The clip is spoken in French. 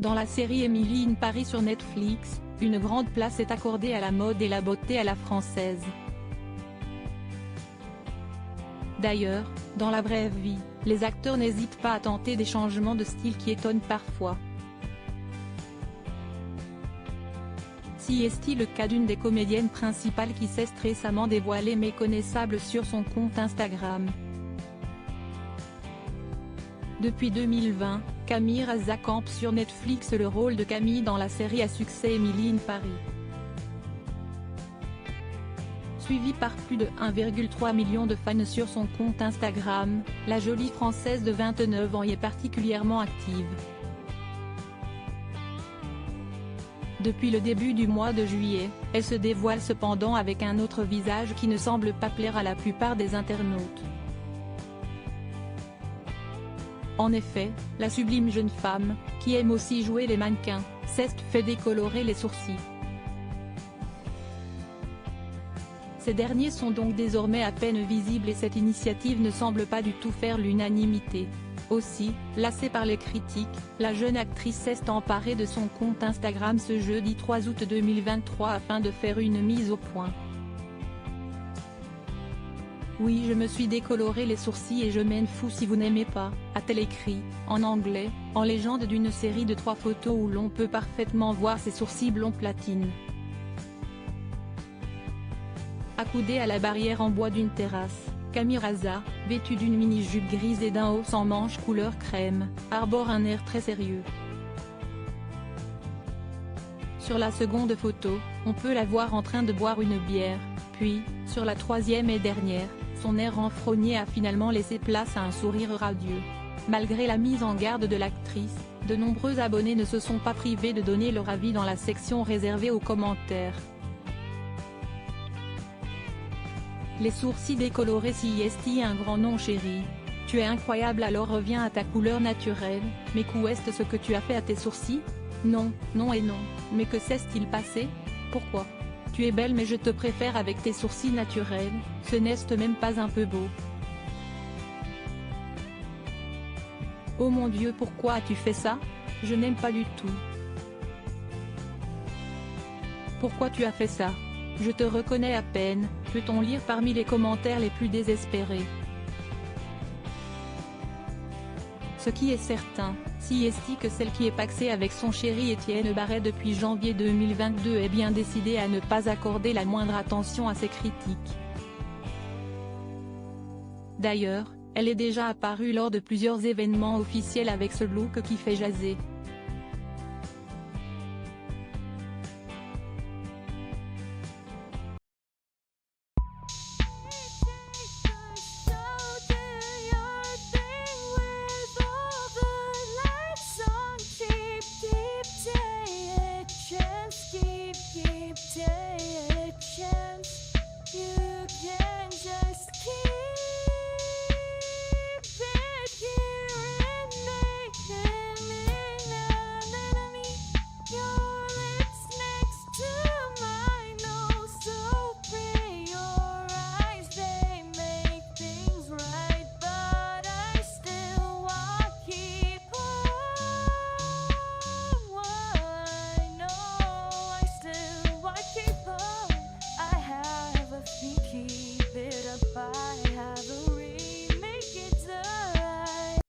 Dans la série Emily in Paris sur Netflix, une grande place est accordée à la mode et la beauté à la française. D'ailleurs, dans la vraie vie, les acteurs n'hésitent pas à tenter des changements de style qui étonnent parfois. Si est-il le cas d'une des comédiennes principales qui s'est récemment dévoilée méconnaissable sur son compte Instagram. Depuis 2020, Camille Raza campe sur Netflix le rôle de Camille dans la série à succès Emily in Paris. Suivie par plus de 1,3 million de fans sur son compte Instagram, la jolie Française de 29 ans y est particulièrement active. Depuis le début du mois de juillet, elle se dévoile cependant avec un autre visage qui ne semble pas plaire à la plupart des internautes. En effet, la sublime jeune femme, qui aime aussi jouer les mannequins, s'est fait décolorer les sourcils. Ces derniers sont donc désormais à peine visibles et cette initiative ne semble pas du tout faire l'unanimité. Aussi, lassée par les critiques, la jeune actrice s'est emparée de son compte Instagram ce jeudi 3 août 2023 afin de faire une mise au point. Oui, je me suis décoloré les sourcils et je m'en fous si vous n'aimez pas, a-t-elle écrit, en anglais, en légende d'une série de 3 photos où l'on peut parfaitement voir ses sourcils blond platine. Accoudée à la barrière en bois d'une terrasse, Camille Raza, vêtue d'une mini-jupe grise et d'un haut sans manches couleur crème, arbore un air très sérieux. Sur la seconde photo, on peut la voir en train de boire une bière, puis, sur la troisième et dernière, son air renfrogné a finalement laissé place à un sourire radieux. Malgré la mise en garde de l'actrice, de nombreux abonnés ne se sont pas privés de donner leur avis dans la section réservée aux commentaires. Les sourcils décolorés si est un grand nom chérie. Tu es incroyable alors reviens à ta couleur naturelle, mais qu'où est ce que tu as fait à tes sourcils? Non, non et non, mais que s'est-il passé? Pourquoi? Tu es belle mais je te préfère avec tes sourcils naturels, ce n'est même pas un peu beau. Oh mon Dieu pourquoi as-tu fait ça? Je n'aime pas du tout. Pourquoi tu as fait ça? Je te reconnais à peine, peut-on lire parmi les commentaires les plus désespérés. Ce qui est certain, si est que celle qui est paxée avec son chéri Étienne Barret depuis janvier 2022 est bien décidée à ne pas accorder la moindre attention à ces critiques. D'ailleurs, elle est déjà apparue lors de plusieurs événements officiels avec ce look qui fait jaser.